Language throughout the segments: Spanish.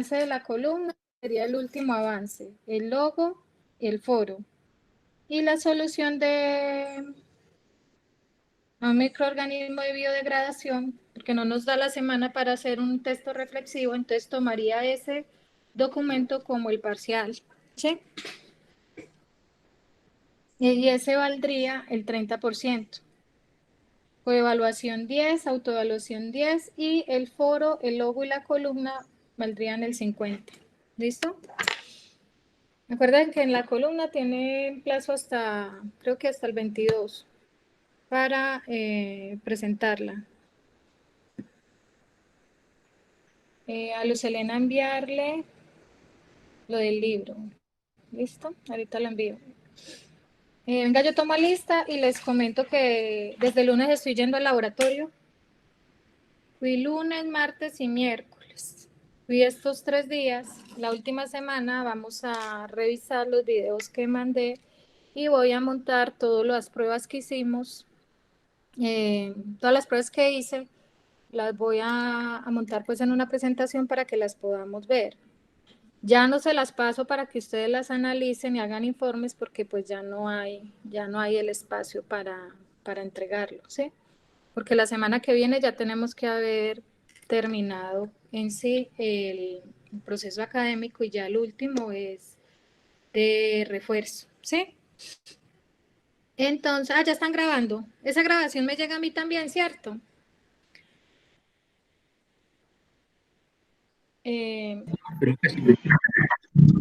avance de la columna sería el último avance, el logo, el foro. Y la solución de un microorganismo de biodegradación, porque no nos da la semana para hacer un texto reflexivo, entonces tomaría ese documento como el parcial, ¿sí? Y ese valdría el 30%. Coevaluación 10, autoevaluación 10 y el foro, el logo y la columna valdrían el 50. ¿Listo? Recuerden que en la columna tiene plazo hasta, creo que hasta el 22 para presentarla. A Luz Helena enviarle lo del libro. ¿Listo? Ahorita lo envío. Venga, yo tomo lista y les comento que desde el lunes estoy yendo al laboratorio. Fui lunes, martes y miércoles. Fui estos 3 días. La última semana vamos a revisar los videos que mandé y voy a montar todas las pruebas que hicimos. Todas las pruebas que hice las voy a montar pues en una presentación para que las podamos ver. Ya no se las paso para que ustedes las analicen y hagan informes porque pues ya no hay el espacio para entregarlo, ¿sí? Porque la semana que viene ya tenemos que haber terminado en sí el proceso académico y ya el último es de refuerzo, ¿sí? Entonces, ya están grabando. Esa grabación me llega a mí también, ¿cierto? Creo que sí.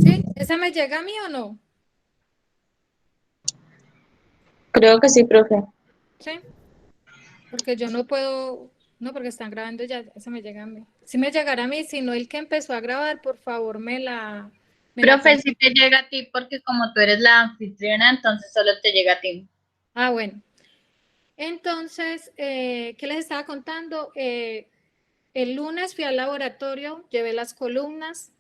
¿Sí? ¿Esa me llega a mí o no? Creo que sí, profe. ¿Sí? Porque yo no puedo, no, porque están grabando ya, esa me llega a mí. Si me llegara a mí, si no el que empezó a grabar, por favor me la Profe, comenta. si te llega a ti porque como tú eres la anfitriona, entonces solo te llega a ti. Ah, bueno. Entonces, ¿qué les estaba contando? El lunes fui al laboratorio, llevé las columnas,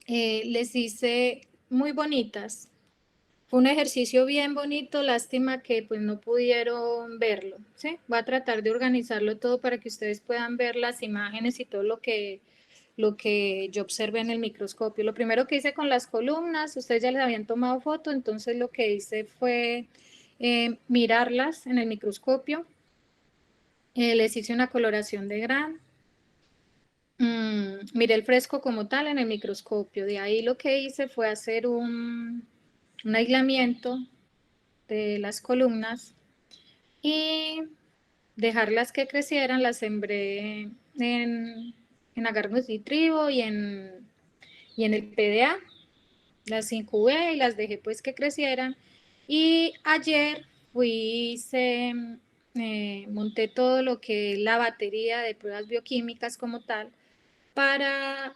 les hice muy bonitas. Fue un ejercicio bien bonito, lástima que pues no pudieron verlo, ¿sí? Voy a tratar de organizarlo todo para que ustedes puedan ver las imágenes y todo lo que yo observé en el microscopio. Lo primero que hice con las columnas, ustedes ya les habían tomado foto, entonces lo que hice fue mirarlas en el microscopio. Les hice una coloración de gran. Miré el fresco como tal en el microscopio. De ahí lo que hice fue hacer un aislamiento de las columnas y dejarlas que crecieran. Las sembré en agarnos de trigo y en el PDA. Las incubé y las dejé pues que crecieran. Y ayer monté todo lo que es la batería de pruebas bioquímicas como tal para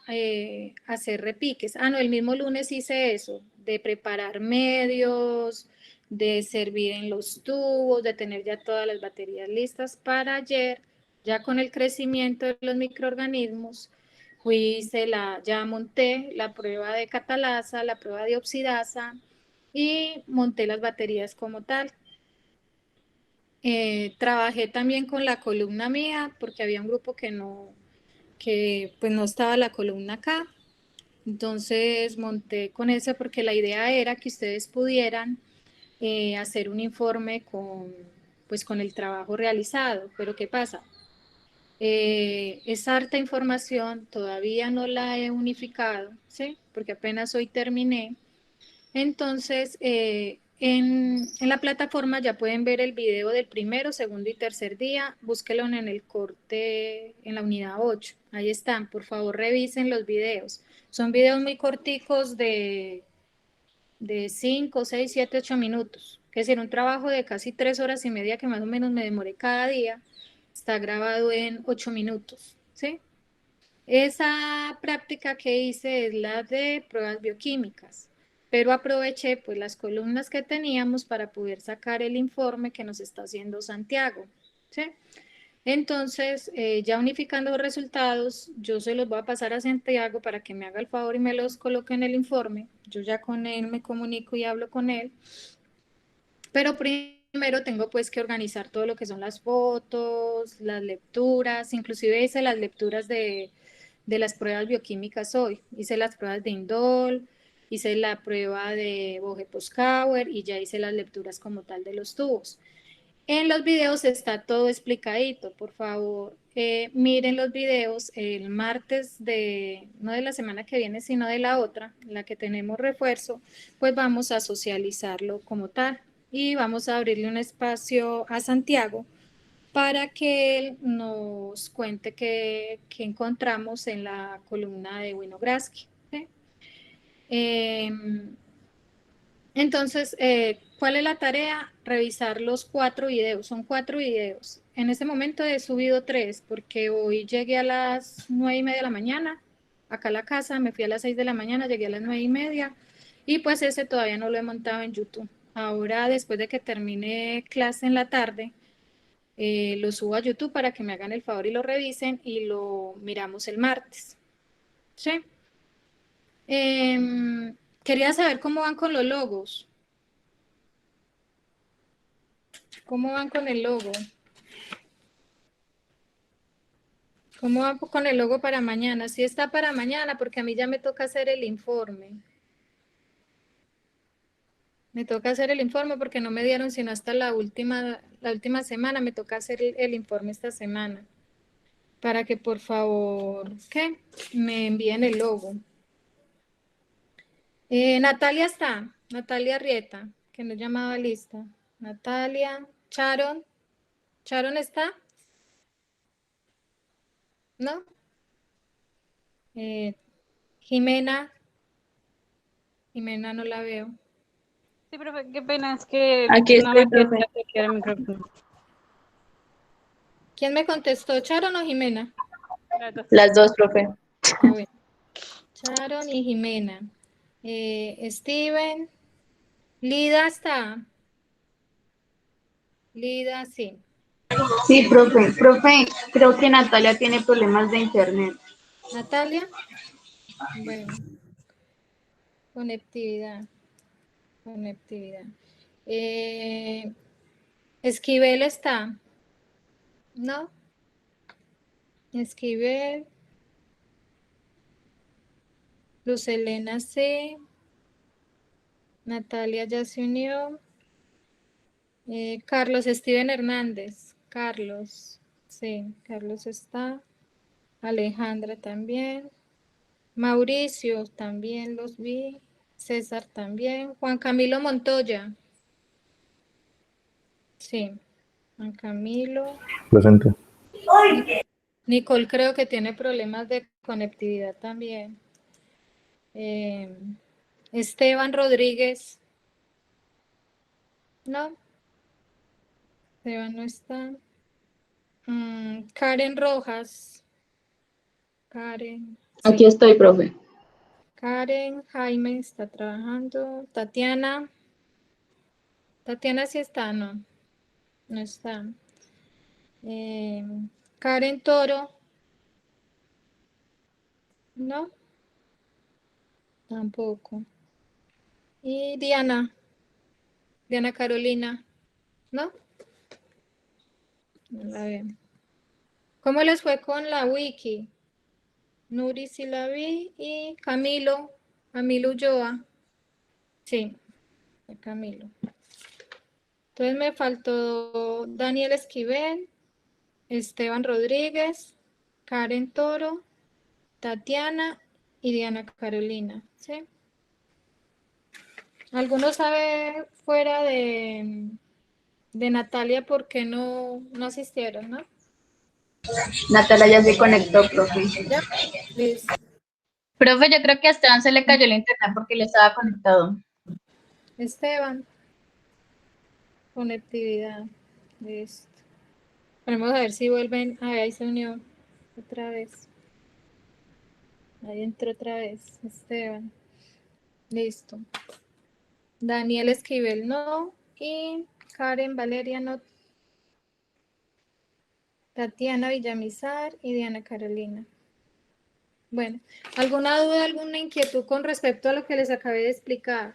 hacer repiques. Ah, no, el mismo lunes hice eso, de preparar medios, de servir en los tubos, de tener ya todas las baterías listas para ayer, ya con el crecimiento de los microorganismos, ya monté la prueba de catalasa, la prueba de oxidasa y monté las baterías como tal. Trabajé también con la columna mía porque había un grupo que pues no estaba la columna acá. Entonces monté con esa porque la idea era que ustedes pudieran hacer un informe pues con el trabajo realizado. Pero ¿qué pasa? Esa harta información todavía no la he unificado, ¿sí? Porque apenas hoy terminé. Entonces, en la plataforma ya pueden ver el video del primero, segundo y tercer día. Búsquelo en el corte, en la unidad 8. Ahí están. Por favor, revisen los videos. Son videos muy corticos de 5, 6, 7, 8 minutos. Que es decir, un trabajo de casi 3 horas y media que más o menos me demoré cada día. Está grabado en 8 minutos, ¿sí? Esa práctica que hice es la de pruebas bioquímicas, pero aproveché pues las columnas que teníamos para poder sacar el informe que nos está haciendo Santiago, ¿sí? Entonces, ya unificando los resultados, yo se los voy a pasar a Santiago para que me haga el favor y me los coloque en el informe. Yo ya con él me comunico y hablo con él, pero primero tengo pues que organizar todo lo que son las fotos, las lecturas, inclusive hice las lecturas de las pruebas bioquímicas hoy. Hice las pruebas de indol, hice la prueba de Boge-Poscauer y ya hice las lecturas como tal de los tubos. En los videos está todo explicadito, por favor, miren los videos el martes no de la semana que viene, sino de la otra, la que tenemos refuerzo, pues vamos a socializarlo como tal y vamos a abrirle un espacio a Santiago para que él nos cuente qué encontramos en la columna de Winogradsky. ¿Sí? Entonces, ¿cuál es la tarea? Revisar los 4 videos, son 4 videos. En ese momento he subido 3 porque hoy llegué a las 9:30 de la mañana, acá a la casa, me fui a las 6 de la mañana, llegué a las 9:30 y pues ese todavía no lo he montado en YouTube. Ahora, después de que termine clase en la tarde, lo subo a YouTube para que me hagan el favor y lo revisen y lo miramos el martes. ¿Sí? Quería saber cómo van con los logos. ¿Cómo van con el logo? ¿Cómo van con el logo para mañana? Sí está para mañana porque a mí ya me toca hacer el informe. Me toca hacer el informe porque no me dieron sino hasta la última semana. Me toca hacer el informe esta semana. Para que por favor, ¿qué? Me envíen el logo. Natalia está. Natalia Rieta, que no llamaba lista. Natalia. Sharon. ¿Sharon está? ¿No? Jimena. Jimena no la veo. Sí, profe, qué pena, es que Aquí nada estoy, más que profe. activar el micrófono. ¿Quién me contestó? ¿Sharon o Jimena? Las dos, profe. A ver. Sharon y Jimena. Steven. Lida está. Lida, sí. Sí, profe. Profe, creo que Natalia tiene problemas de internet. Natalia. Bueno. Conectividad. Conectividad. Esquivel está. ¿No? Esquivel. Luz Elena sí. Natalia ya se unió. Carlos Steven Hernández. Carlos. Sí, Carlos está. Alejandra también. Mauricio también los vi. César también. Juan Camilo Montoya. Sí. Juan Camilo. Presente. Nicole creo que tiene problemas de conectividad también. Esteban Rodríguez. No. Esteban no está. Karen Rojas. Karen. Sí. Aquí estoy, profe. Karen, Jaime está trabajando. Tatiana. Tatiana sí está, no. No está. Karen Toro. No. Tampoco. Y Diana. Diana Carolina. ¿No? No la veo. ¿Cómo les fue con la wiki? Nuri sí la vi y Camilo. Camilo Ulloa. Sí, Camilo. Entonces me faltó Daniel Esquivel, Esteban Rodríguez, Karen Toro, Tatiana y Diana Carolina. ¿Sí? ¿Alguno sabe fuera de Natalia por qué no asistieron, no? Natalia ya se conectó, profe. ¿Ya? Listo. Profe, yo creo que a Esteban se le cayó el internet porque le estaba conectado. Esteban. Conectividad. Listo. Vamos a ver si vuelven. A ver, ahí se unió otra vez. Ahí entró otra vez. Esteban. Listo. Daniel Esquivel no. Y Karen Valeria no. Tatiana Villamizar y Diana Carolina. Bueno, ¿alguna duda, alguna inquietud con respecto a lo que les acabé de explicar?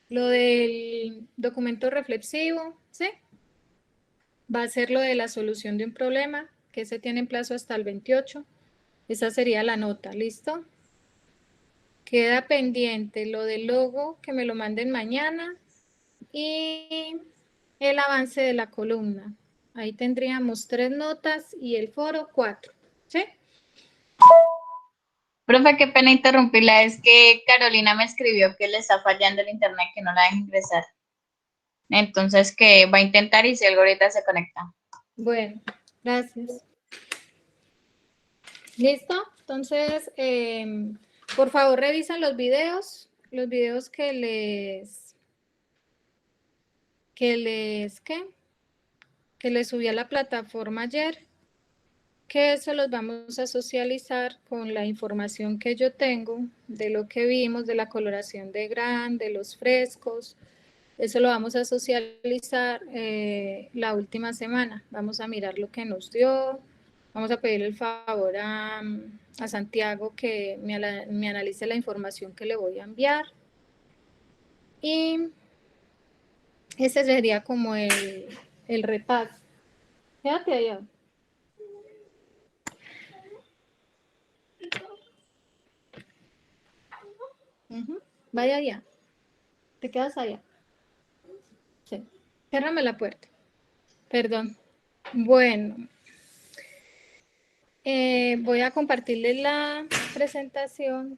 Lo del documento reflexivo, ¿sí? Va a ser lo de la solución de un problema, que se tiene en plazo hasta el 28. Esa sería la nota, ¿listo? Queda pendiente lo del logo, que me lo manden mañana, y el avance de la columna. Ahí tendríamos 3 notas y el foro 4, ¿sí? Profe, qué pena interrumpirla, es que Carolina me escribió que le está fallando el internet, que no la deja ingresar. Entonces, que va a intentar y si algo ahorita se conecta. Bueno, gracias. ¿Listo? Entonces, por favor, revisan los videos que les subí a la plataforma ayer, que eso los vamos a socializar con la información que yo tengo de lo que vimos, de la coloración de Gran, de los frescos. Eso lo vamos a socializar la última semana. Vamos a mirar lo que nos dio. Vamos a pedirle el favor a Santiago que me analice la información que le voy a enviar. Y ese sería como el repaso. Quédate allá. Vaya allá. Te quedas allá. Sí. Cérrame la puerta. Perdón. Bueno. Voy a compartirles la presentación.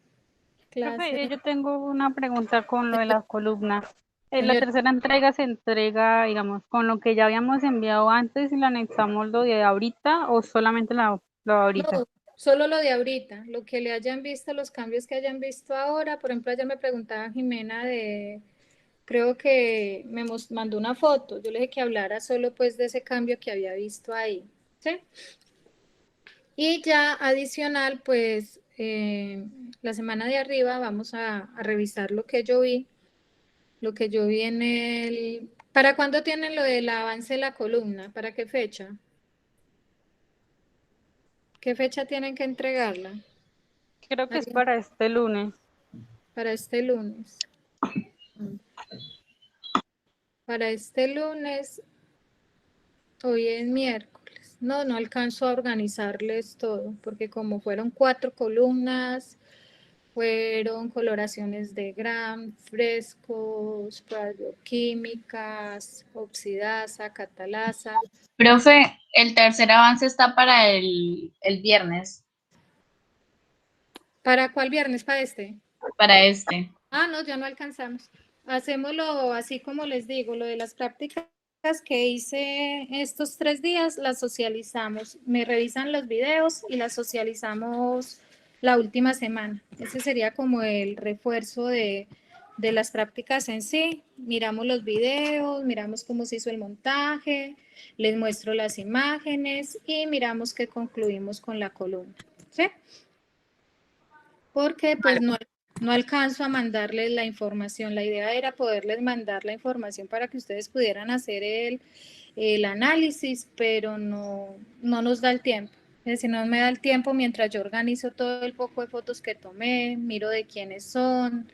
Profe, yo tengo una pregunta con lo de Señor- las columnas. En la señor, tercera entrega se entrega, digamos, con lo que ya habíamos enviado antes y le anexamos lo de ahorita o solamente lo de ahorita. No, solo lo de ahorita, lo que le hayan visto, los cambios que hayan visto ahora. Por ejemplo, ayer me preguntaba Jimena creo que mandó una foto. Yo le dije que hablara solo pues de ese cambio que había visto ahí, ¿sí? Y ya adicional, pues la semana de arriba vamos a revisar lo que yo vi en el... ¿Para cuándo tienen lo del avance de la columna? ¿Para qué fecha? ¿Qué fecha tienen que entregarla? Creo que es para este lunes. Para este lunes. Para este lunes, hoy es miércoles. No alcanzo a organizarles todo, porque como fueron 4 columnas, fueron coloraciones de Gram, frescos, pruebas bioquímicas, oxidasa, catalasa. Profe, el tercer avance está para el viernes, ¿Para cuál viernes? ¿Para este? para este. Ah, no, ya no alcanzamos. Hacémoslo así como les digo, lo de las prácticas que hice estos 3 días, las socializamos. Me revisan los videos y las socializamos la última semana. Ese sería como el refuerzo de las prácticas en sí. Miramos los videos, miramos cómo se hizo el montaje, les muestro las imágenes y miramos que concluimos con la columna. ¿Sí? Porque pues no alcanzo a mandarles la información. La idea era poderles mandar la información para que ustedes pudieran hacer el análisis, pero no nos da el tiempo. Es decir, no me da el tiempo mientras yo organizo todo el poco de fotos que tomé, miro de quiénes son,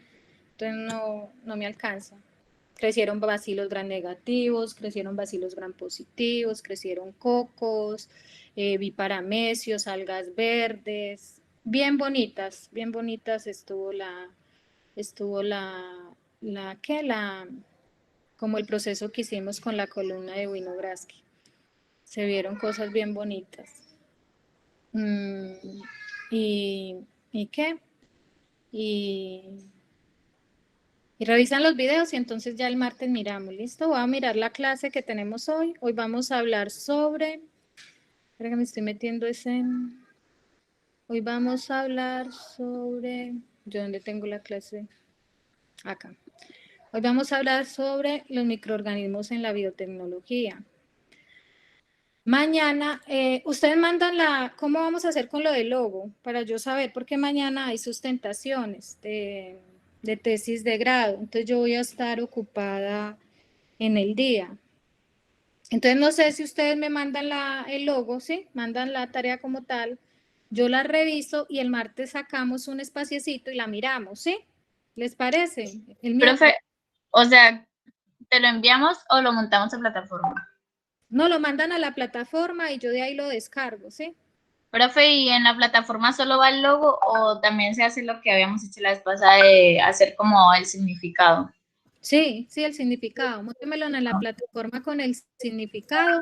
entonces no me alcanza. Crecieron bacilos gran negativos, crecieron bacilos gran positivos, crecieron cocos, vi paramecios, algas verdes, bien bonitas estuvo como el proceso que hicimos con la columna de Winograski. Se vieron cosas bien bonitas. ¿Y qué? Y revisan los videos y entonces ya el martes miramos, ¿listo? Voy a mirar la clase que tenemos hoy. Hoy vamos a hablar sobre... Espera que me estoy metiendo Hoy vamos a hablar sobre... ¿Yo dónde tengo la clase? Acá. Hoy vamos a hablar sobre los microorganismos en la biotecnología. Mañana, ustedes mandan ¿cómo vamos a hacer con lo del logo? Para yo saber, porque mañana hay sustentaciones de tesis de grado, entonces yo voy a estar ocupada en el día. Entonces no sé si ustedes me mandan el logo, ¿sí? Mandan la tarea como tal, yo la reviso y el martes sacamos un espaciecito y la miramos, ¿sí? ¿Les parece? Profe, o sea, ¿te lo enviamos o lo montamos en plataforma? No, lo mandan a la plataforma y yo de ahí lo descargo, ¿sí? Profe, ¿y en la plataforma solo va el logo o también se hace lo que habíamos hecho la vez pasada de hacer como el significado? Sí, sí, el significado. Móntemelo en la plataforma con el significado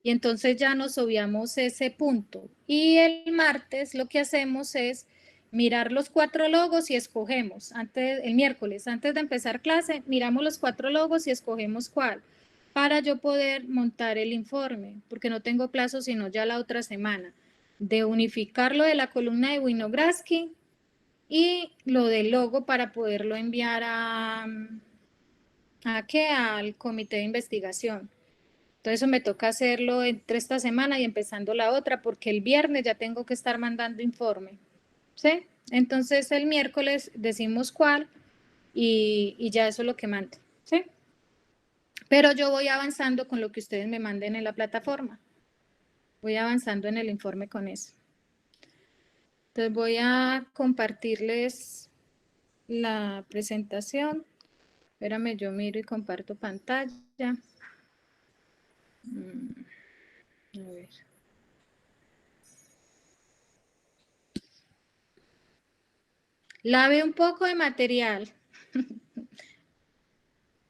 y entonces ya nos obviamos ese punto. Y el martes lo que hacemos es mirar los 4 logos y escogemos. El miércoles, antes de empezar clase, miramos los 4 logos y escogemos cuál para yo poder montar el informe, porque no tengo plazo sino ya la otra semana, de unificar lo de la columna de Winograski y lo del logo para poderlo enviar al comité de investigación. Entonces eso me toca hacerlo entre esta semana y empezando la otra, porque el viernes ya tengo que estar mandando informe, ¿sí? Entonces el miércoles decimos cuál y ya eso es lo que mando, ¿sí? Pero yo voy avanzando con lo que ustedes me manden en la plataforma. Voy avanzando en el informe con eso. Entonces voy a compartirles la presentación. Espérame, yo miro y comparto pantalla. A ver. Lave un poco de material.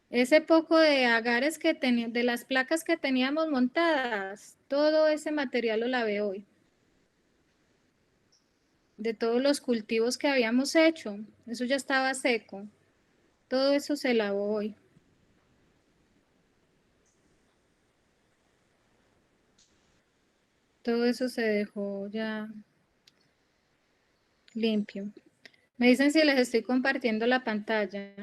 Ese poco de agares que de las placas que teníamos montadas, todo ese material lo lavé hoy. De todos los cultivos que habíamos hecho, eso ya estaba seco. Todo eso se lavó hoy. Todo eso se dejó ya limpio. Me dicen si les estoy compartiendo la pantalla.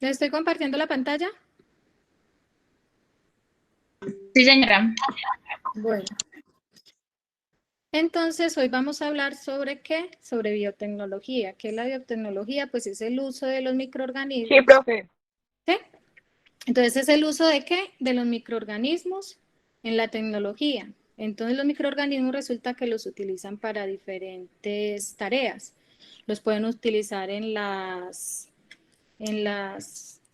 ¿Les estoy compartiendo la pantalla? Sí, señora. Bueno. Entonces, hoy vamos a hablar sobre ¿qué? Sobre biotecnología. ¿Qué es la biotecnología? Pues es el uso de los microorganismos. Sí, profe. ¿Sí? Entonces, ¿es el uso de qué? De los microorganismos en la tecnología. Entonces, los microorganismos resulta que los utilizan para diferentes tareas. Los pueden utilizar en las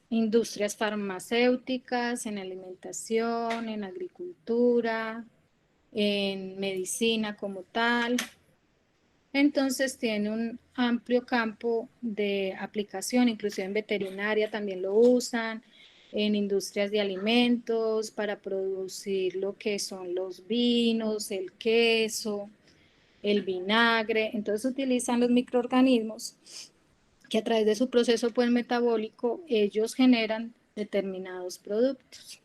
industrias farmacéuticas, en alimentación, en agricultura, en medicina como tal. Entonces tiene un amplio campo de aplicación, inclusive en veterinaria también lo usan, en industrias de alimentos para producir lo que son los vinos, el queso, el vinagre. Entonces utilizan los microorganismos que a través de su proceso pues, metabólico ellos generan determinados productos.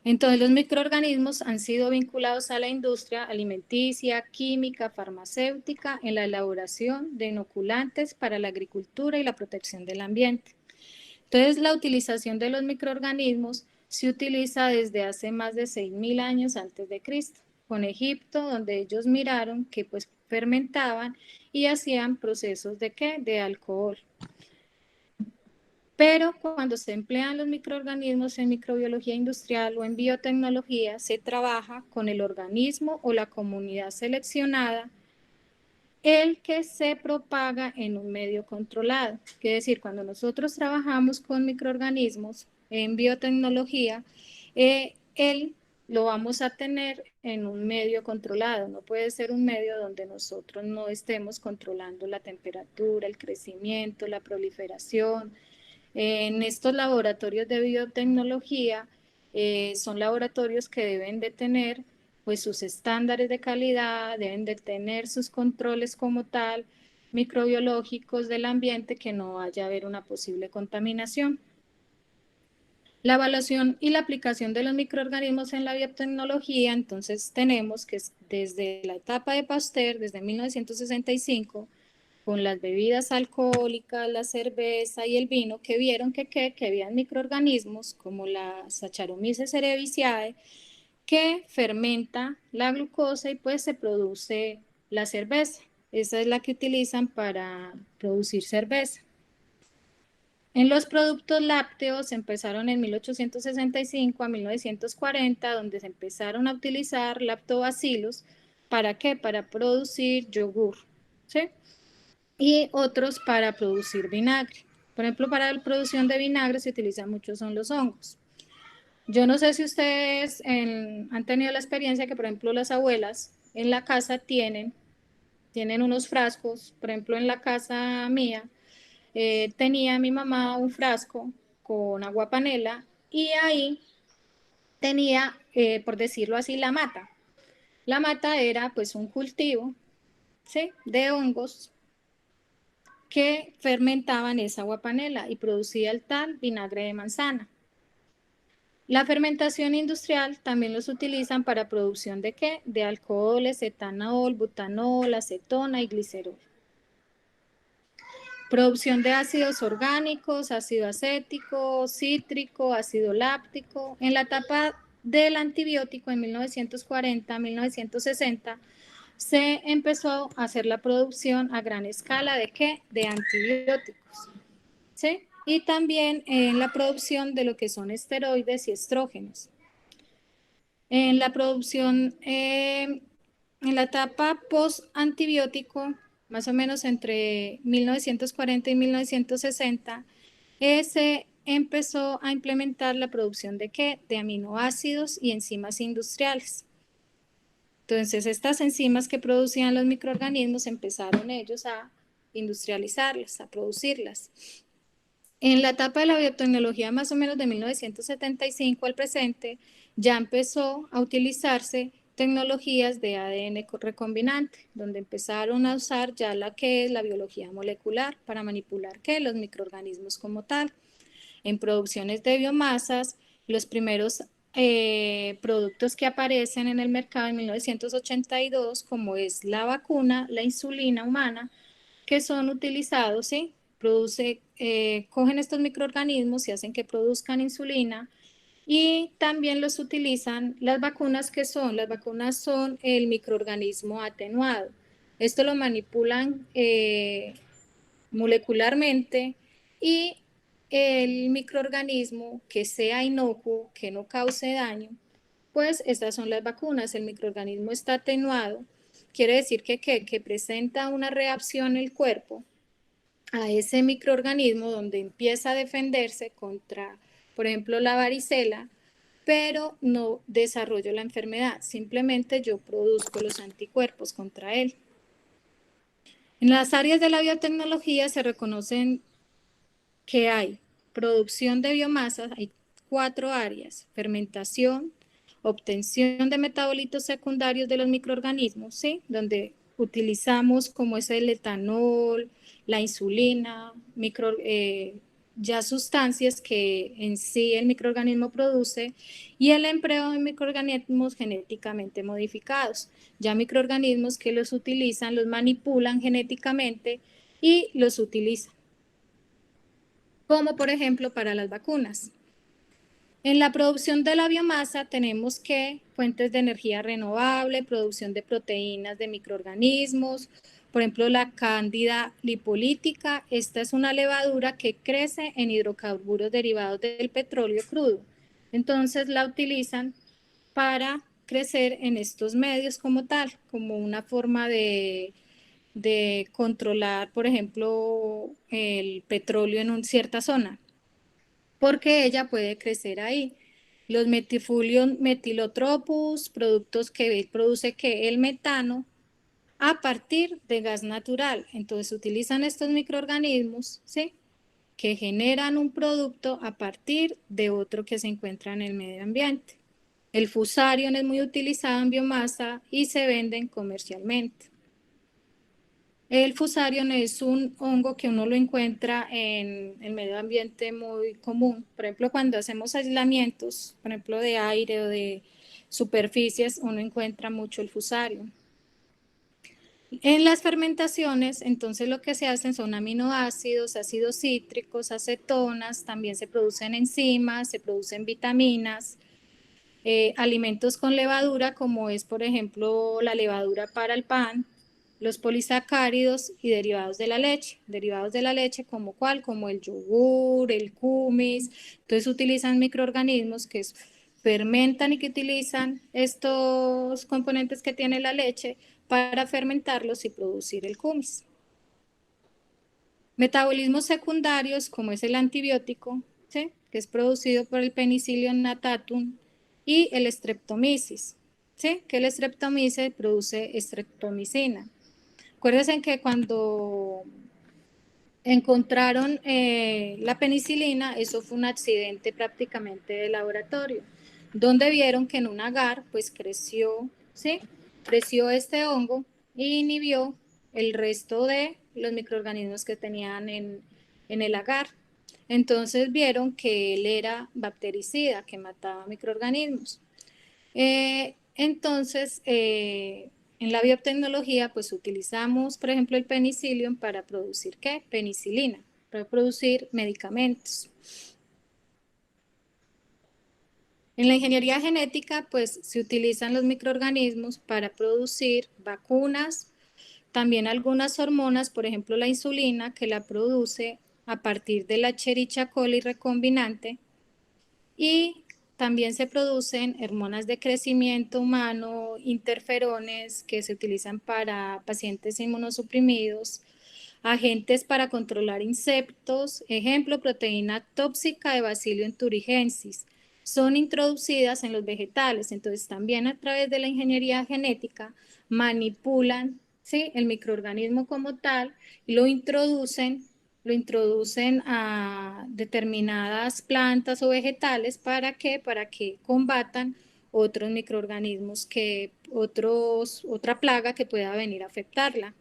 Entonces los microorganismos han sido vinculados a la industria alimenticia, química, farmacéutica en la elaboración de inoculantes para la agricultura y la protección del ambiente. Entonces la utilización de los microorganismos se utiliza desde hace más de 6.000 años antes de Cristo, con Egipto, donde ellos miraron que pues fermentaban y hacían procesos de ¿qué? De alcohol. Pero cuando se emplean los microorganismos en microbiología industrial o en biotecnología, se trabaja con el organismo o la comunidad seleccionada, el que se propaga en un medio controlado. Quiere decir, cuando nosotros trabajamos con microorganismos en biotecnología, él lo vamos a tener en un medio controlado. No puede ser un medio donde nosotros no estemos controlando la temperatura, el crecimiento, la proliferación. En estos laboratorios de biotecnología son laboratorios que deben de tener pues sus estándares de calidad, deben de tener sus controles como tal, microbiológicos del ambiente, que no vaya a haber una posible contaminación. La evaluación y la aplicación de los microorganismos en la biotecnología, entonces tenemos que desde la etapa de Pasteur, desde 1965, con las bebidas alcohólicas, la cerveza y el vino, que vieron que habían microorganismos como la Saccharomyces cerevisiae, que fermenta la glucosa y pues se produce la cerveza. Esa es la que utilizan para producir cerveza. En los productos lácteos empezaron en 1865 a 1940, donde se empezaron a utilizar lactobacilos. ¿Para qué? Para producir yogur, ¿sí? y otros para producir vinagre. Por ejemplo, para la producción de vinagre se utilizan mucho son los hongos. Yo no sé si ustedes han tenido la experiencia que, por ejemplo, las abuelas en la casa tienen unos frascos. Por ejemplo, en la casa mía tenía mi mamá un frasco con agua panela y ahí tenía, por decirlo así, la mata. La mata era pues un cultivo, ¿sí?, de hongos que fermentaban esa agua panela y producía el tal vinagre de manzana. La fermentación industrial también los utilizan para producción de ¿qué? De alcoholes, etanol, butanol, acetona y glicerol. Producción de ácidos orgánicos, ácido acético, cítrico, ácido láctico. En la etapa del antibiótico en 1940-1960 se empezó a hacer la producción a gran escala ¿de qué? De antibióticos, ¿sí? Y también en la producción de lo que son esteroides y estrógenos. En la producción, en la etapa post-antibiótico, más o menos entre 1940 y 1960, se empezó a implementar la producción ¿de qué? De aminoácidos y enzimas industriales. Entonces, estas enzimas que producían los microorganismos empezaron ellos a industrializarlas, a producirlas. En la etapa de la biotecnología, más o menos de 1975 al presente, ya empezó a utilizarse tecnologías de ADN recombinante, donde empezaron a usar ya la que es la biología molecular para manipular ¿qué? Los microorganismos como tal. En producciones de biomasas, los primeros productos que aparecen en el mercado en 1982, como es la vacuna, la insulina humana, que son utilizados, ¿sí? Cogen estos microorganismos y hacen que produzcan insulina y también los utilizan las vacunas las vacunas son el microorganismo atenuado. Esto lo manipulan molecularmente y el microorganismo que sea inocuo, que no cause daño, pues estas son las vacunas. El microorganismo está atenuado, quiere decir que presenta una reacción en el cuerpo a ese microorganismo donde empieza a defenderse contra, por ejemplo, la varicela, pero no desarrollo la enfermedad, simplemente yo produzco los anticuerpos contra él. En las áreas de la biotecnología se reconocen que hay producción de biomasa, hay 4 áreas: fermentación, obtención de metabolitos secundarios de los microorganismos, ¿sí? Donde utilizamos como es el etanol, la insulina, ya sustancias que en sí el microorganismo produce, y el empleo de microorganismos genéticamente modificados, ya microorganismos que los utilizan, los manipulan genéticamente y los utilizan, como por ejemplo para las vacunas. En la producción de la biomasa tenemos que fuentes de energía renovable, producción de proteínas de microorganismos, por ejemplo la cándida lipolítica. Esta es una levadura que crece en hidrocarburos derivados del petróleo crudo. Entonces la utilizan para crecer en estos medios como tal, como una forma de controlar, por ejemplo, el petróleo en una cierta zona, porque ella puede crecer ahí. Los metifulios metilotropos, productos que produce que el metano a partir de gas natural. Entonces utilizan estos microorganismos, ¿sí?, que generan un producto a partir de otro que se encuentra en el medio ambiente. El fusarium es muy utilizado en biomasa y se venden comercialmente. El fusarium es un hongo que uno lo encuentra en el medio ambiente muy común. Por ejemplo, cuando hacemos aislamientos, por ejemplo, de aire o de superficies, uno encuentra mucho el fusarium. En las fermentaciones, entonces lo que se hacen son aminoácidos, ácidos cítricos, acetonas, también se producen enzimas, se producen vitaminas, alimentos con levadura, como es, por ejemplo, la levadura para el pan, los polisacáridos y derivados de la leche como ¿cuál? Como el yogur, el kumis. Entonces utilizan microorganismos que fermentan y que utilizan estos componentes que tiene la leche para fermentarlos y producir el kumis. Metabolismos secundarios, como es el antibiótico, ¿sí? Que es producido por el Penicillium natatum, y el Streptomyces, ¿sí? Que el Streptomyces produce streptomicina. Acuérdense que cuando encontraron la penicilina, eso fue un accidente prácticamente de laboratorio, donde vieron que en un agar pues creció, ¿sí? Creció este hongo y inhibió el resto de los microorganismos que tenían en el agar. Entonces vieron que él era bactericida, que mataba microorganismos. Entonces, en la biotecnología, pues utilizamos, por ejemplo, el penicillium para producir ¿qué? Penicilina, para producir medicamentos. En la ingeniería genética, pues se utilizan los microorganismos para producir vacunas, también algunas hormonas, por ejemplo, la insulina, que la produce a partir de la Escherichia coli recombinante, y también se producen hormonas de crecimiento humano, interferones que se utilizan para pacientes inmunosuprimidos, agentes para controlar insectos, ejemplo, proteína tóxica de Bacillus thuringiensis, son introducidas en los vegetales. Entonces también a través de la ingeniería genética manipulan, ¿sí?, el microorganismo como tal y lo introducen a determinadas plantas o vegetales. ¿Para qué? Para que combatan otros microorganismos, otra plaga que pueda venir a afectarla.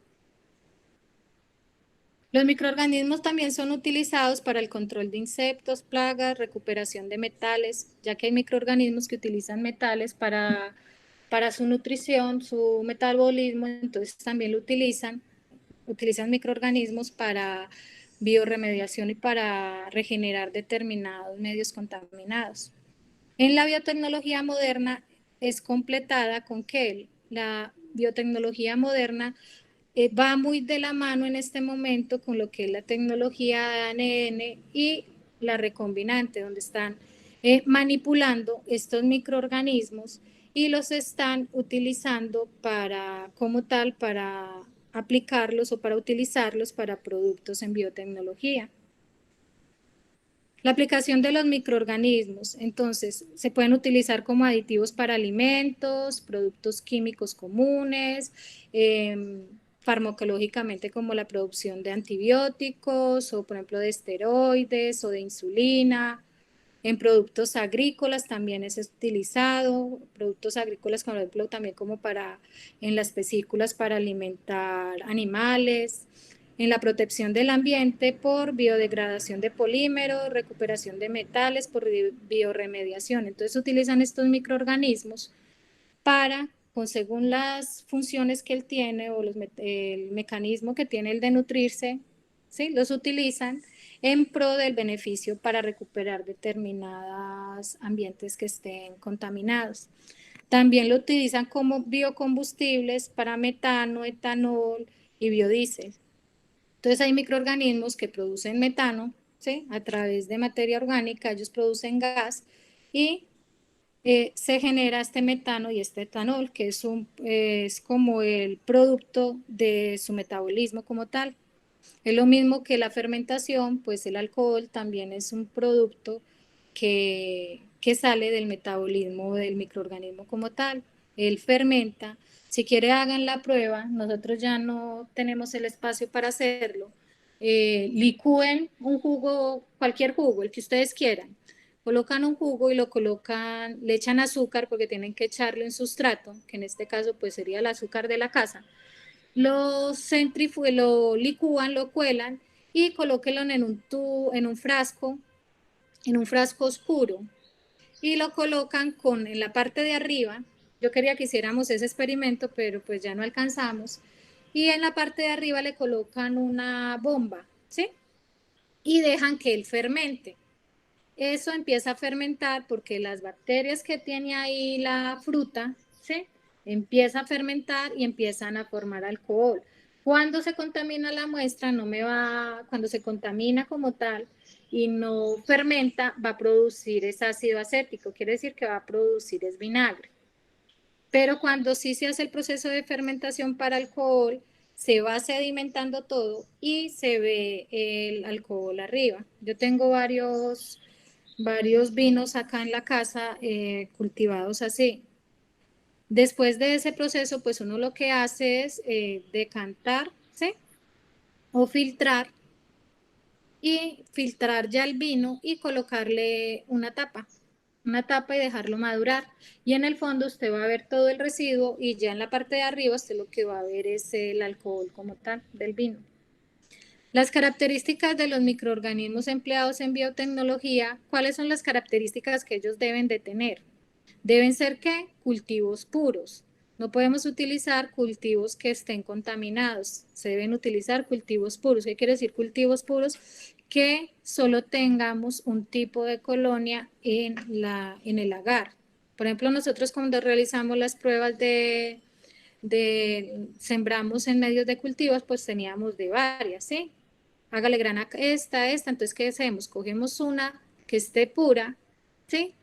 Los microorganismos también son utilizados para el control de insectos, plagas, recuperación de metales, ya que hay microorganismos que utilizan metales para su nutrición, su metabolismo. Entonces también lo utilizan microorganismos para bioremediación y para regenerar determinados medios contaminados. En la biotecnología moderna es completada con que la biotecnología moderna va muy de la mano en este momento con lo que es la tecnología de ADN y la recombinante, donde están manipulando estos microorganismos y los están utilizando como tal, para aplicarlos o para utilizarlos para productos en biotecnología. La aplicación de los microorganismos, entonces, se pueden utilizar como aditivos para alimentos, productos químicos comunes, farmacológicamente como la producción de antibióticos o, por ejemplo, de esteroides o de insulina. En productos agrícolas también es utilizado, productos agrícolas, por ejemplo, también como en las vesículas para alimentar animales, en la protección del ambiente por biodegradación de polímeros, recuperación de metales por bioremediación. Entonces utilizan estos microorganismos para, según las funciones que él tiene o el mecanismo que tiene el de nutrirse, ¿sí?, los utilizan en pro del beneficio para recuperar determinados ambientes que estén contaminados. También lo utilizan como biocombustibles para metano, etanol y biodiesel. Entonces hay microorganismos que producen metano, ¿sí?, a través de materia orgánica, ellos producen gas y se genera este metano y este etanol, que es como el producto de su metabolismo como tal. Es lo mismo que la fermentación, pues el alcohol también es un producto que sale del metabolismo del microorganismo como tal. Él fermenta. Si quiere, hagan la prueba. Nosotros ya no tenemos el espacio para hacerlo. Licúen un jugo, cualquier jugo, el que ustedes quieran. Colocan un jugo y le echan azúcar, porque tienen que echarle un sustrato, que en este caso pues sería el azúcar de la casa. Lo licúan, lo cuelan y colóquenlo en un frasco oscuro, y lo colocan en la parte de arriba. Yo quería que hiciéramos ese experimento, pero pues ya no alcanzamos. Y en la parte de arriba le colocan una bomba, ¿sí? Y dejan que él fermente. Eso empieza a fermentar porque las bacterias que tiene ahí la fruta, ¿sí?, empieza a fermentar y empiezan a formar alcohol. Cuando se contamina la muestra, cuando se contamina como tal y no fermenta, va a producir ese ácido acético, quiere decir que va a producir vinagre. Pero cuando sí se hace el proceso de fermentación para alcohol, se va sedimentando todo y se ve el alcohol arriba. Yo tengo varios vinos acá en la casa cultivados así. Después de ese proceso, pues uno lo que hace es decantar, ¿sí? O filtrar, y filtrar ya el vino y colocarle una tapa y dejarlo madurar. Y en el fondo usted va a ver todo el residuo y ya en la parte de arriba usted lo que va a ver es el alcohol como tal del vino. Las características de los microorganismos empleados en biotecnología, ¿cuáles son las características que ellos deben de tener? Deben ser, ¿qué? Cultivos puros. No podemos utilizar cultivos que estén contaminados. Se deben utilizar cultivos puros. ¿Qué quiere decir cultivos puros? Que solo tengamos un tipo de colonia en el agar. Por ejemplo, nosotros cuando realizamos las pruebas de sembramos en medios de cultivos, pues teníamos de varias, ¿sí? Hágale grana esta, entonces ¿qué hacemos? Cogemos una que esté pura, ¿sí?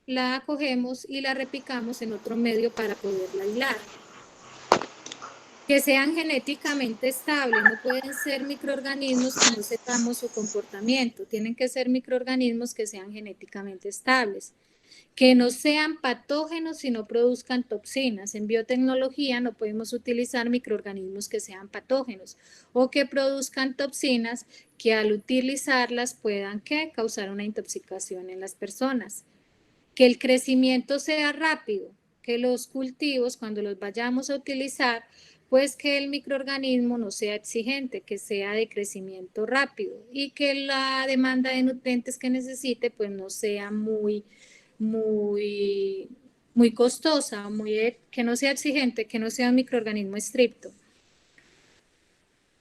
La cogemos y la repicamos en otro medio para poderla aislar. Que sean genéticamente estables, no pueden ser microorganismos que no sepamos su comportamiento, tienen que ser microorganismos que sean genéticamente estables. Que no sean patógenos y no produzcan toxinas. En biotecnología no podemos utilizar microorganismos que sean patógenos o que produzcan toxinas que al utilizarlas puedan causar una intoxicación en las personas. Que el crecimiento sea rápido, que los cultivos cuando los vayamos a utilizar, pues que el microorganismo no sea exigente, que sea de crecimiento rápido y que la demanda de nutrientes que necesite pues no sea muy costosa, que no sea exigente, que no sea un microorganismo estricto,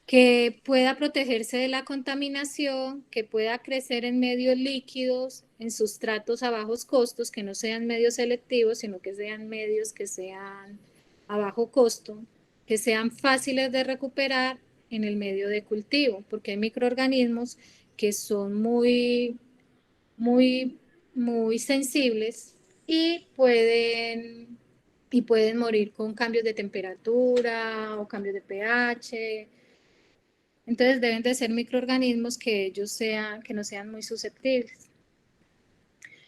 que pueda protegerse de la contaminación, que pueda crecer en medios líquidos, en sustratos a bajos costos, que no sean medios selectivos, sino que sean medios que sean a bajo costo, que sean fáciles de recuperar en el medio de cultivo, porque hay microorganismos que son muy sensibles y pueden morir con cambios de temperatura o cambios de pH. Entonces deben de ser microorganismos que no sean muy susceptibles.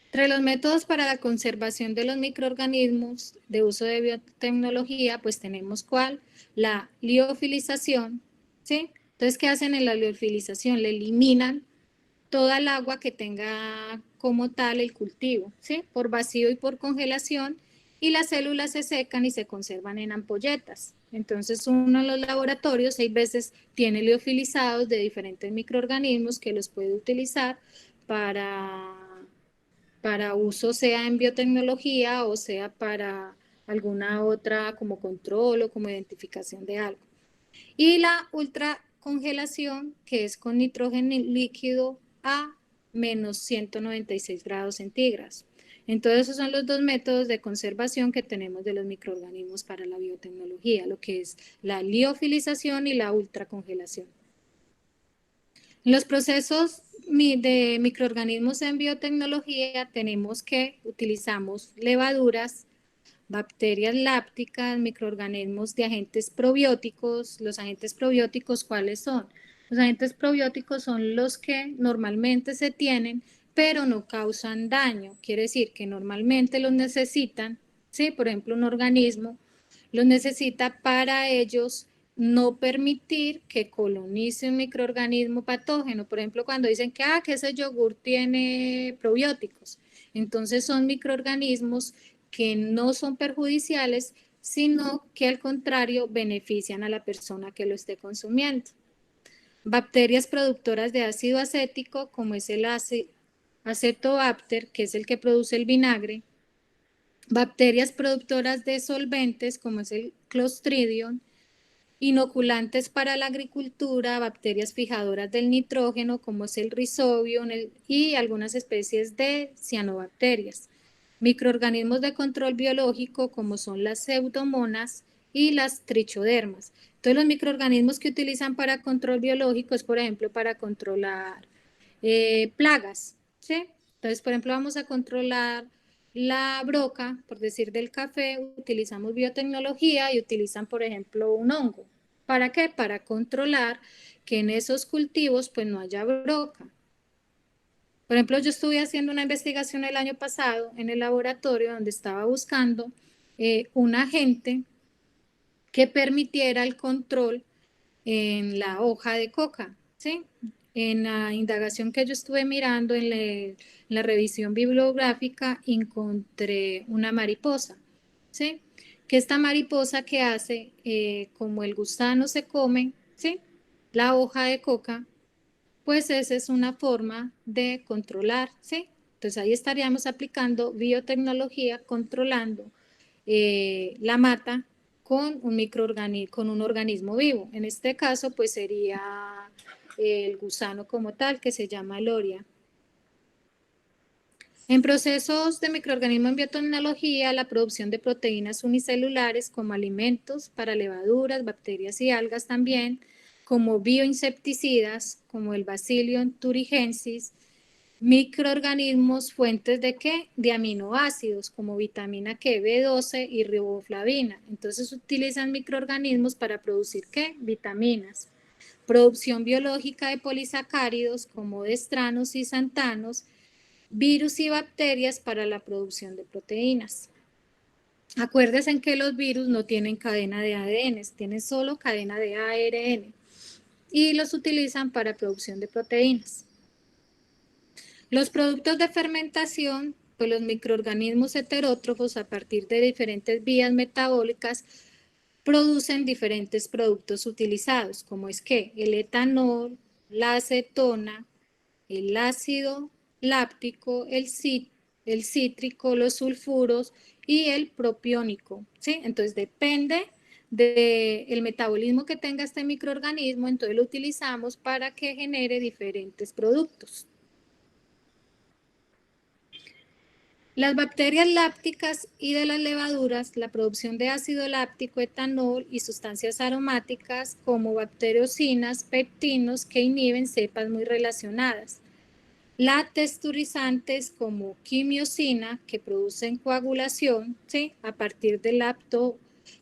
Entre los métodos para la conservación de los microorganismos de uso de biotecnología, pues tenemos ¿cuál? La liofilización, ¿sí? Entonces, ¿qué hacen en la liofilización? Le eliminan toda el agua que tenga como tal el cultivo, ¿sí? Por vacío y por congelación, y las células se secan y se conservan en ampolletas. Entonces uno en los laboratorios 6 veces tiene liofilizados de diferentes microorganismos que los puede utilizar para uso, sea en biotecnología o sea para alguna otra como control o como identificación de algo. Y la ultracongelación, que es con nitrógeno líquido a menos 196 grados centígrados. Entonces, esos son los dos métodos de conservación que tenemos de los microorganismos para la biotecnología, lo que es la liofilización y la ultracongelación. En los procesos de microorganismos en biotecnología tenemos que utilizamos levaduras, bacterias lácticas, microorganismos de agentes probióticos. Los agentes probióticos, ¿cuáles son? Los agentes probióticos son los que normalmente se tienen, pero no causan daño. Quiere decir que normalmente los necesitan, ¿sí? Por ejemplo, un organismo los necesita para ellos no permitir que colonice un microorganismo patógeno. Por ejemplo, cuando dicen que ese yogur tiene probióticos, entonces son microorganismos que no son perjudiciales, sino que al contrario benefician a la persona que lo esté consumiendo. Bacterias productoras de ácido acético, como es el Acetobacter, que es el que produce el vinagre. Bacterias productoras de solventes, como es el Clostridium. Inoculantes para la agricultura, bacterias fijadoras del nitrógeno, como es el Rhizobium y algunas especies de cianobacterias. Microorganismos de control biológico, como son las pseudomonas y las trichodermas. Entonces, los microorganismos que utilizan para control biológico es, por ejemplo, para controlar plagas, ¿sí? Entonces, por ejemplo, vamos a controlar la broca, por decir del café, utilizamos biotecnología y utilizan, por ejemplo, un hongo. ¿Para qué? Para controlar que en esos cultivos pues no haya broca. Por ejemplo, yo estuve haciendo una investigación el año pasado en el laboratorio donde estaba buscando un agente que permitiera el control en la hoja de coca, ¿sí? En la indagación que yo estuve mirando en la revisión bibliográfica encontré una mariposa, ¿sí? Que esta mariposa que hace, como el gusano se come, ¿sí? La hoja de coca, pues esa es una forma de controlar, ¿sí? Entonces ahí estaríamos aplicando biotecnología, controlando la mata con con un organismo vivo. En este caso, pues sería el gusano como tal, que se llama loria. En procesos de microorganismos en biotecnología, la producción de proteínas unicelulares como alimentos para levaduras, bacterias y algas también, como bioinsecticidas, como el Bacillium thuringiensis, microorganismos fuentes de ¿qué? De aminoácidos como vitamina K, B12 y riboflavina. Entonces utilizan microorganismos para producir ¿qué? Vitaminas. Producción biológica de polisacáridos como destranos y santanos, virus y bacterias para la producción de proteínas. Acuérdense que los virus no tienen cadena de ADN, tienen solo cadena de ARN y los utilizan para producción de proteínas. Los productos de fermentación, pues los microorganismos heterótrofos a partir de diferentes vías metabólicas producen diferentes productos utilizados, como es que el etanol, la acetona, el ácido láctico, el cítrico, los sulfuros y el propiónico, ¿sí? Entonces depende del metabolismo que tenga este microorganismo, entonces lo utilizamos para que genere diferentes productos. Las bacterias lácticas y de las levaduras, la producción de ácido láctico, etanol y sustancias aromáticas como bacteriocinas, peptinos que inhiben cepas muy relacionadas. Las texturizantes como quimiosina que producen coagulación, ¿sí? A partir del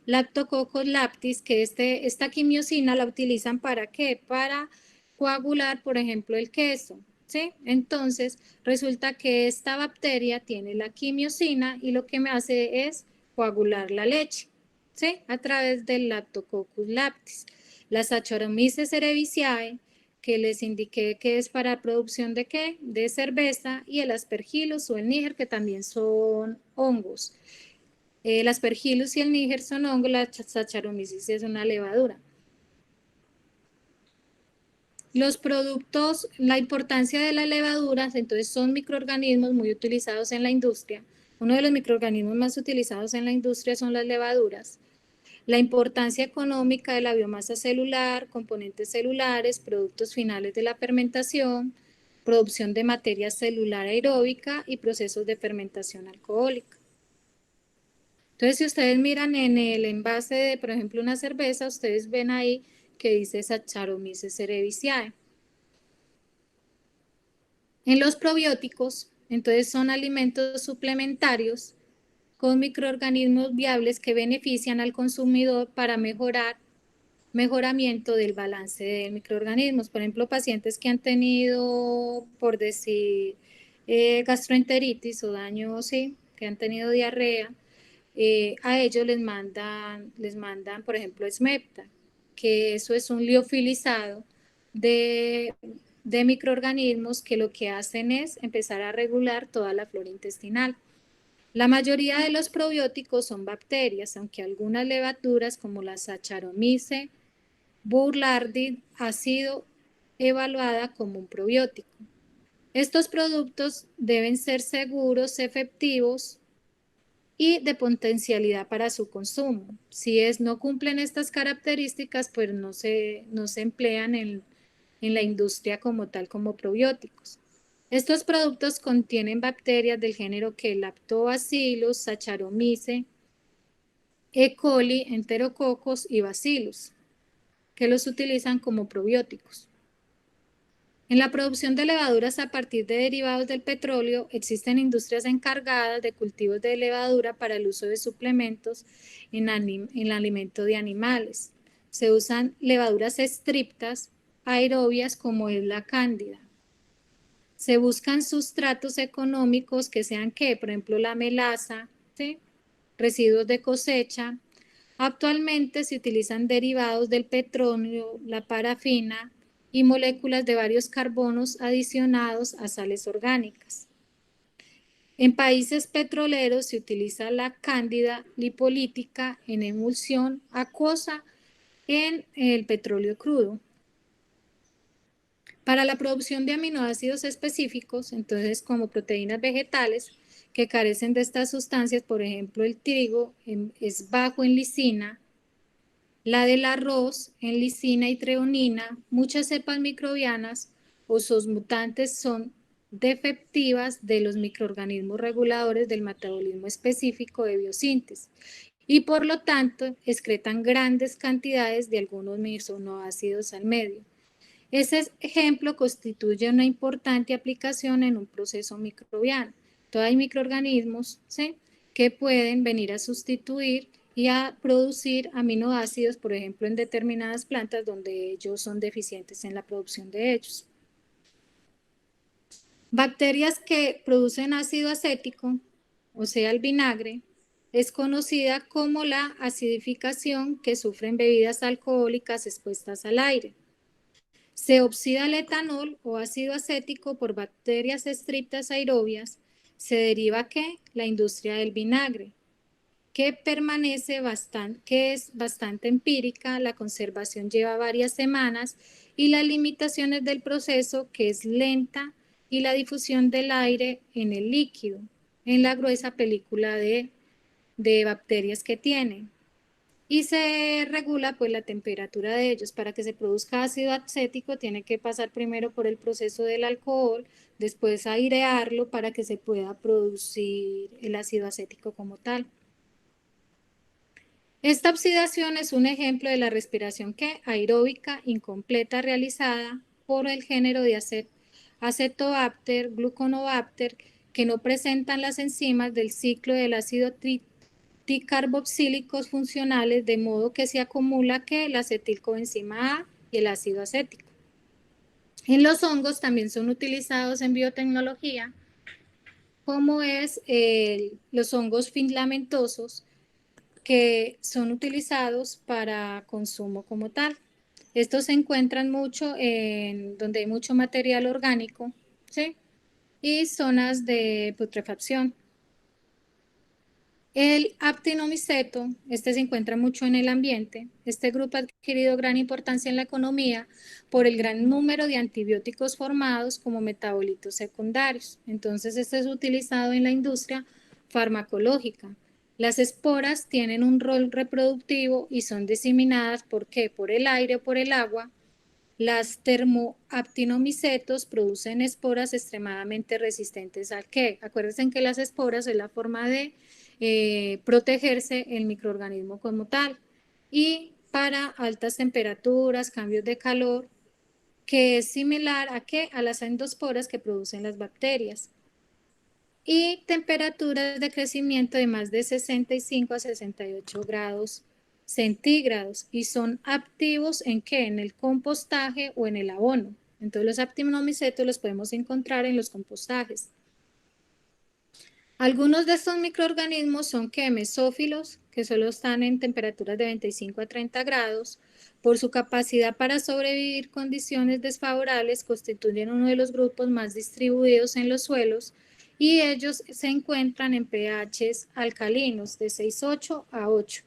Lactococcus lactis, que esta quimiosina la utilizan ¿para qué? Para coagular, por ejemplo, el queso, ¿sí? Entonces, resulta que esta bacteria tiene la quimiosina y lo que me hace es coagular la leche, ¿sí? A través del Lactococcus lactis. Las Saccharomyces cerevisiae, que les indiqué que es para producción de ¿qué? De cerveza, y el Aspergillus o el níger, que también son hongos. El Aspergillus y el níger son hongos, la Saccharomyces es una levadura. Los productos, la importancia de las levaduras, entonces son microorganismos muy utilizados en la industria. Uno de los microorganismos más utilizados en la industria son las levaduras. La importancia económica de la biomasa celular, componentes celulares, productos finales de la fermentación, producción de materia celular aeróbica y procesos de fermentación alcohólica. Entonces, si ustedes miran en el envase de, por ejemplo, una cerveza, ustedes ven ahí que dice Saccharomyces cerevisiae. En los probióticos, entonces son alimentos suplementarios con microorganismos viables que benefician al consumidor para mejoramiento del balance de microorganismos. Por ejemplo, pacientes que han tenido, por decir, gastroenteritis o daño, sí, que han tenido diarrea, a ellos les mandan, por ejemplo, Smepta, que eso es un liofilizado de microorganismos que lo que hacen es empezar a regular toda la flora intestinal. La mayoría de los probióticos son bacterias, aunque algunas levaduras como la Saccharomyces boulardii ha sido evaluada como un probiótico. Estos productos deben ser seguros, efectivos y de potencialidad para su consumo. Si no cumplen estas características, pues no se emplean en la industria como tal como probióticos. Estos productos contienen bacterias del género que Lactobacillus, Saccharomyces, E. coli, Enterococos y Bacillus, que los utilizan como probióticos. En la producción de levaduras a partir de derivados del petróleo, existen industrias encargadas de cultivos de levadura para el uso de suplementos en el alimento de animales. se usan levaduras estrictas aerobias como es la cándida. Se buscan sustratos económicos que sean, ¿qué? Por ejemplo, la melaza, ¿sí? Residuos de cosecha. Actualmente se utilizan derivados del petróleo, la parafina y moléculas de varios carbonos adicionados a sales orgánicas. En países petroleros se utiliza la cándida lipolítica en emulsión acuosa en el petróleo crudo. Para la producción de aminoácidos específicos, entonces como proteínas vegetales que carecen de estas sustancias, por ejemplo el trigo es bajo en lisina, la del arroz en lisina y treonina, muchas cepas microbianas o sus mutantes son defectivas de los microorganismos reguladores del metabolismo específico de biosíntesis y por lo tanto excretan grandes cantidades de algunos aminoácidos al medio. Ese ejemplo constituye una importante aplicación en un proceso microbiano. Entonces hay microorganismos, ¿sí?, que pueden venir a sustituir y a producir aminoácidos, por ejemplo, en determinadas plantas donde ellos son deficientes en la producción de ellos. Bacterias que producen ácido acético, o sea, el vinagre, es conocida como la acidificación que sufren bebidas alcohólicas expuestas al aire. Se oxida el etanol o ácido acético por bacterias estrictas aerobias. Se deriva ¿qué? La industria del vinagre, que es bastante empírica, la conservación lleva varias semanas y las limitaciones del proceso, que es lenta, y la difusión del aire en el líquido, en la gruesa película de bacterias que tiene. Y se regula pues la temperatura de ellos. Para que se produzca ácido acético tiene que pasar primero por el proceso del alcohol, después airearlo para que se pueda producir el ácido acético como tal. Esta oxidación es un ejemplo de la respiración aeróbica incompleta realizada por el género de Acetobacter, Gluconobacter, que no presentan las enzimas del ciclo del ácido dicarboxílicos funcionales, de modo que se acumula la acetilcoenzima A y el ácido acético. En los hongos también son utilizados en biotecnología, como es los hongos filamentosos, que son utilizados para consumo como tal. Estos se encuentran mucho en donde hay mucho material orgánico, ¿sí?, y zonas de putrefacción. El actinomiceto, se encuentra mucho en el ambiente. Este grupo ha adquirido gran importancia en la economía por el gran número de antibióticos formados como metabolitos secundarios. Entonces, este es utilizado en la industria farmacológica. Las esporas tienen un rol reproductivo y son diseminadas ¿por qué? Por el aire o por el agua. Las termoactinomicetos producen esporas extremadamente resistentes al ¿qué? Acuérdense que las esporas es la forma de protegerse el microorganismo como tal, y para altas temperaturas, cambios de calor, que es similar a ¿qué? A las endosporas que producen las bacterias, y temperaturas de crecimiento de más de 65 a 68 grados centígrados, y son activos ¿en qué? En el compostaje o en el abono. Entonces los actinomicetos los podemos encontrar en los compostajes. Algunos de estos microorganismos son mesófilos, que solo están en temperaturas de 25 a 30 grados. Por su capacidad para sobrevivir condiciones desfavorables, constituyen uno de los grupos más distribuidos en los suelos, y ellos se encuentran en pHs alcalinos de 6,8 a 8.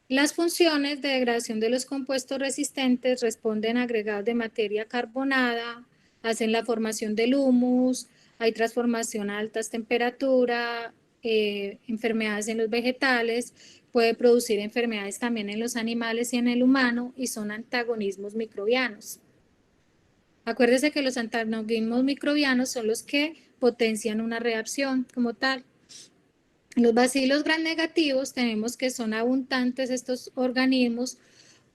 Las funciones de degradación de los compuestos resistentes responden a agregados de materia carbonada, hacen la formación del humus, hay transformación a altas temperaturas, enfermedades en los vegetales, puede producir enfermedades también en los animales y en el humano, y son antagonismos microbianos. Acuérdese que los antagonismos microbianos son los que potencian una reacción como tal. Los bacilos gram negativos tenemos que son abundantes estos organismos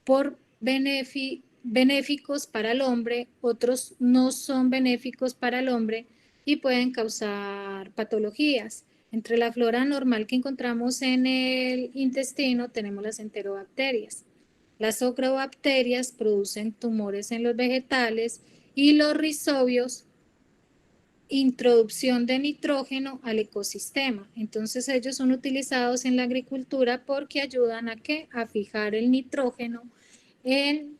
por benéficos para el hombre, otros no son benéficos para el hombre y pueden causar patologías. Entre la flora normal que encontramos en el intestino tenemos las enterobacterias. Las ocrobacterias producen tumores en los vegetales y los rizobios, introducción de nitrógeno al ecosistema. Entonces ellos son utilizados en la agricultura porque ayudan a ¿qué? A fijar el nitrógeno en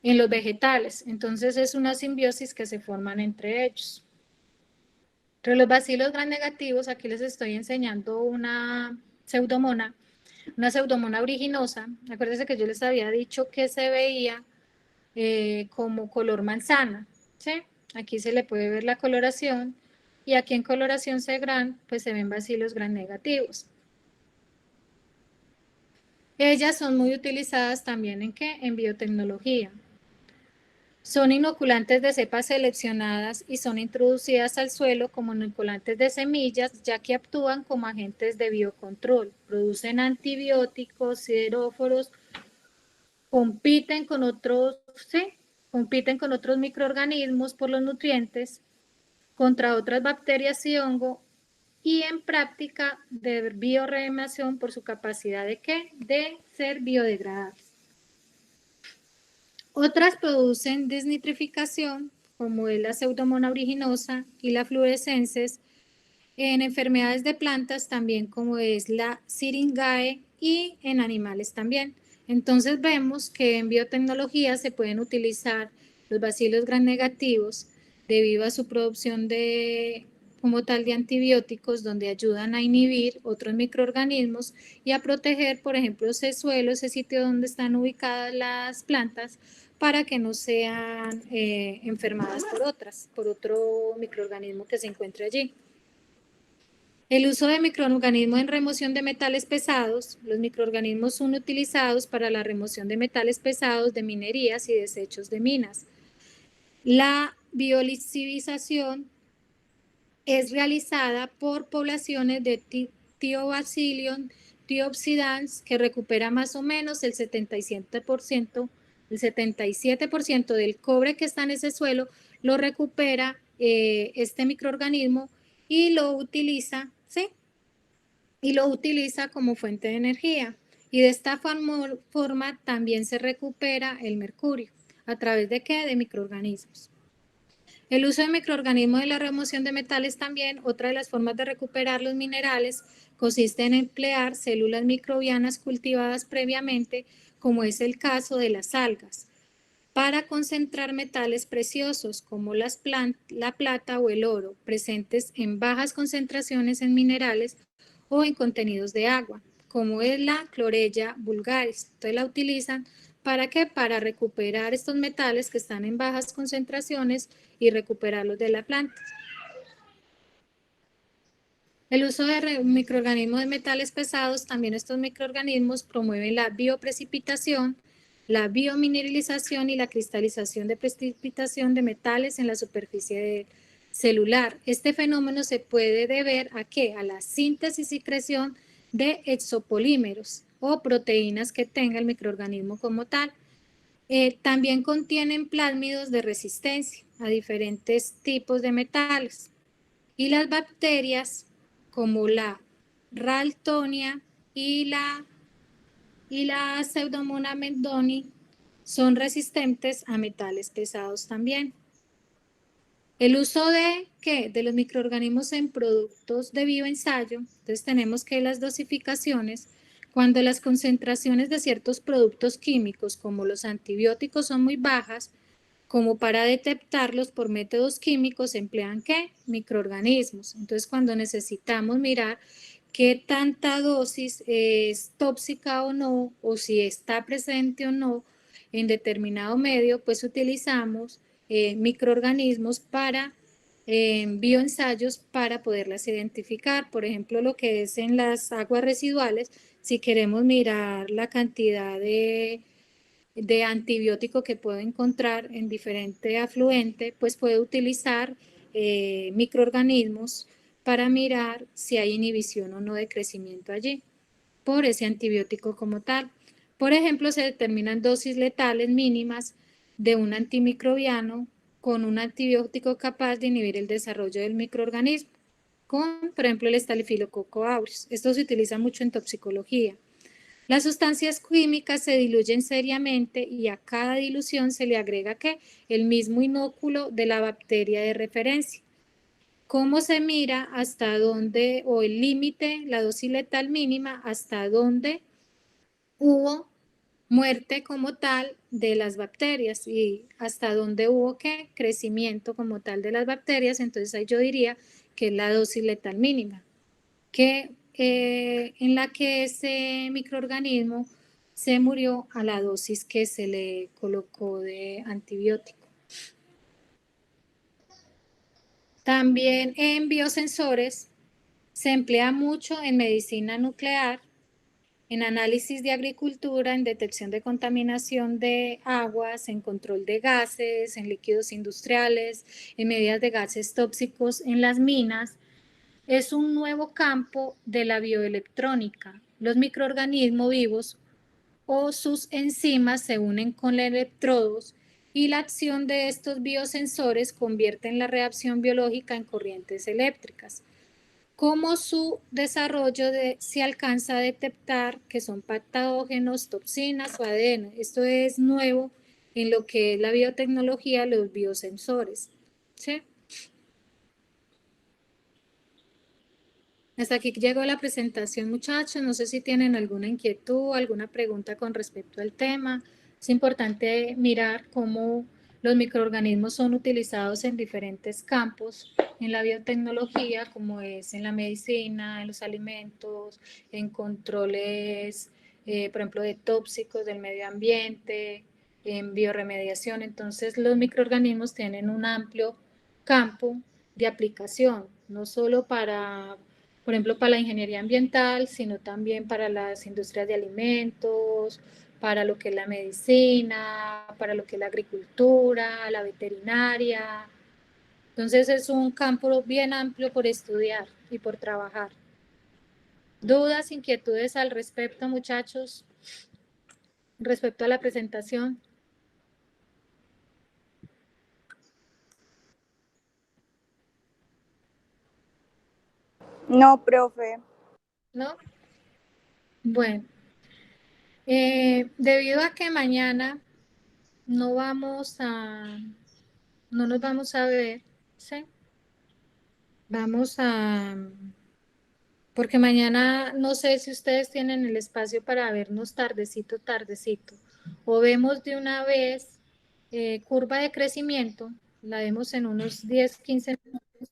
los vegetales. Entonces es una simbiosis que se forman entre ellos. Entre los bacilos gram negativos, aquí les estoy enseñando una pseudomona aeruginosa. Acuérdense que yo les había dicho que se veía como color manzana, ¿sí? Aquí se le puede ver la coloración y aquí en coloración C gran, pues se ven bacilos gram negativos. Ellas son muy utilizadas también ¿en qué? En biotecnología. Son inoculantes de cepas seleccionadas y son introducidas al suelo como inoculantes de semillas, ya que actúan como agentes de biocontrol. Producen antibióticos, sideróforos, compiten con otros microorganismos por los nutrientes, contra otras bacterias y hongo, y en práctica de biorreanimación por su capacidad de ¿qué? De ser biodegradables. Otras producen desnitrificación, como es la pseudomonas aeruginosa y la fluorescencia, en enfermedades de plantas también como es la Syringae y en animales también. Entonces vemos que en biotecnología se pueden utilizar los bacilos gram negativos debido a su producción como tal de antibióticos donde ayudan a inhibir otros microorganismos y a proteger, por ejemplo, ese suelo, ese sitio donde están ubicadas las plantas para que no sean enfermadas por otro microorganismo que se encuentre allí. El uso de microorganismos en remoción de metales pesados. Los microorganismos son utilizados para la remoción de metales pesados de minerías y desechos de minas. La biolisivización es realizada por poblaciones de Thiobacillium thiopsidans que recupera más o menos el 77% del cobre que está en ese suelo, lo recupera este microorganismo y lo utiliza, ¿sí? Y lo utiliza como fuente de energía. Y de esta forma también se recupera el mercurio. ¿A través de qué? De microorganismos. El uso de microorganismos en la remoción de metales también, otra de las formas de recuperar los minerales, consiste en emplear células microbianas cultivadas previamente, como es el caso de las algas, para concentrar metales preciosos como la plata o el oro, presentes en bajas concentraciones en minerales o en contenidos de agua, como es la clorella vulgaris. Entonces la utilizan ¿para qué? Para recuperar estos metales que están en bajas concentraciones y recuperarlos de la planta. El uso de microorganismos de metales pesados, también estos microorganismos promueven la bioprecipitación, la biomineralización y la cristalización de precipitación de metales en la superficie celular. Este fenómeno se puede deber ¿a qué? A la síntesis y creación de exopolímeros o proteínas que tenga el microorganismo como tal. También contienen plásmidos de resistencia a diferentes tipos de metales. Y las bacterias como la Raltonia y la Pseudomonas mendoni son resistentes a metales pesados también. El uso de los microorganismos en productos de bioensayo. Entonces tenemos que las dosificaciones, cuando las concentraciones de ciertos productos químicos como los antibióticos son muy bajas, como para detectarlos por métodos químicos se emplean ¿qué? Microorganismos. Entonces cuando necesitamos mirar qué tanta dosis es tóxica o no, o si está presente o no en determinado medio, pues utilizamos microorganismos para bioensayos para poderlas identificar. Por ejemplo, lo que es en las aguas residuales, si queremos mirar la cantidad de antibiótico que puedo encontrar en diferente afluente, pues puedo utilizar microorganismos para mirar si hay inhibición o no de crecimiento allí por ese antibiótico como tal. Por ejemplo, se determinan dosis letales mínimas de un antimicrobiano con un antibiótico capaz de inhibir el desarrollo del microorganismo, con, por ejemplo, el Staphylococcus aureus. Esto se utiliza mucho en toxicología. Las sustancias químicas se diluyen seriamente y a cada dilución se le agrega ¿qué? El mismo inóculo de la bacteria de referencia. ¿Cómo se mira hasta dónde, o el límite, la dosis letal mínima, hasta dónde hubo muerte como tal de las bacterias y hasta dónde hubo ¿qué? Crecimiento como tal de las bacterias? Entonces ahí yo diría que es la dosis letal mínima, que en la que ese microorganismo se murió a la dosis que se le colocó de antibiótico. También en biosensores se emplea mucho en medicina nuclear, en análisis de agricultura, en detección de contaminación de aguas, en control de gases, en líquidos industriales, en medidas de gases tóxicos en las minas. Es un nuevo campo de la bioelectrónica. Los microorganismos vivos o sus enzimas se unen con electrodos y la acción de estos biosensores convierte la reacción biológica en corrientes eléctricas. Como su desarrollo se alcanza a detectar que son patógenos, toxinas o ADN. Esto es nuevo en lo que es la biotecnología, los biosensores. ¿Sí? Hasta aquí llegó la presentación, muchachos. No sé si tienen alguna inquietud, alguna pregunta con respecto al tema. Es importante mirar cómo los microorganismos son utilizados en diferentes campos en la biotecnología, como es en la medicina, en los alimentos, en controles, por ejemplo, de tóxicos del medio ambiente, en bioremediación. Entonces, los microorganismos tienen un amplio campo de aplicación, no solo para, por ejemplo, para la ingeniería ambiental, sino también para las industrias de alimentos, para lo que es la medicina, para lo que es la agricultura, la veterinaria. Entonces es un campo bien amplio por estudiar y por trabajar. ¿Dudas, inquietudes al respecto, muchachos? Respecto a la presentación. No, profe. ¿No? Bueno, debido a que mañana no nos vamos a ver, ¿sí? Porque mañana no sé si ustedes tienen el espacio para vernos tardecito, o vemos de una vez curva de crecimiento, la vemos en unos 10, 15 minutos,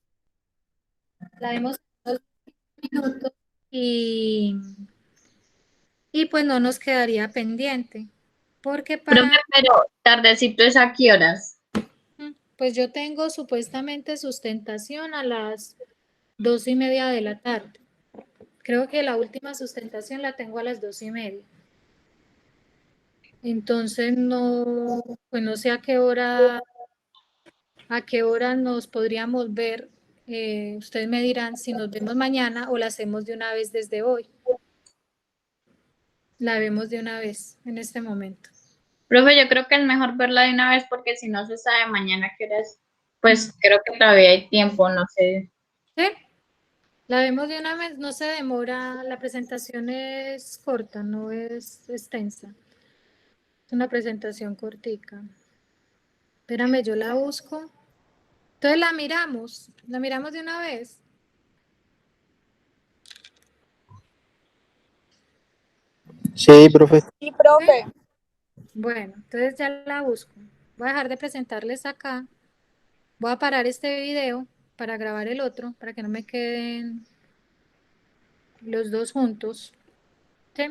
la vemos en unos minutos y pues no nos quedaría pendiente, porque Profe, pero tardecito es a qué horas. pues yo tengo supuestamente sustentación a las 2:30 de la tarde. Creo que la última sustentación la tengo a las 2:30. Entonces no, pues no sé a qué hora nos podríamos ver. Ustedes me dirán si nos vemos mañana o la hacemos de una vez desde hoy. La vemos de una vez en este momento. Profe, yo creo que es mejor verla de una vez porque si no se sabe mañana qué horas, pues creo que todavía hay tiempo, no sé. ¿Sí? La vemos de una vez, no se demora, la presentación es corta, no es extensa. Es una presentación cortica. Espérame, yo la busco. Entonces la miramos de una vez. Sí, profe. Sí, profe. Bueno, entonces ya la busco. Voy a dejar de presentarles acá. Voy a parar este video para grabar el otro, para que no me queden los dos juntos. ¿Sí?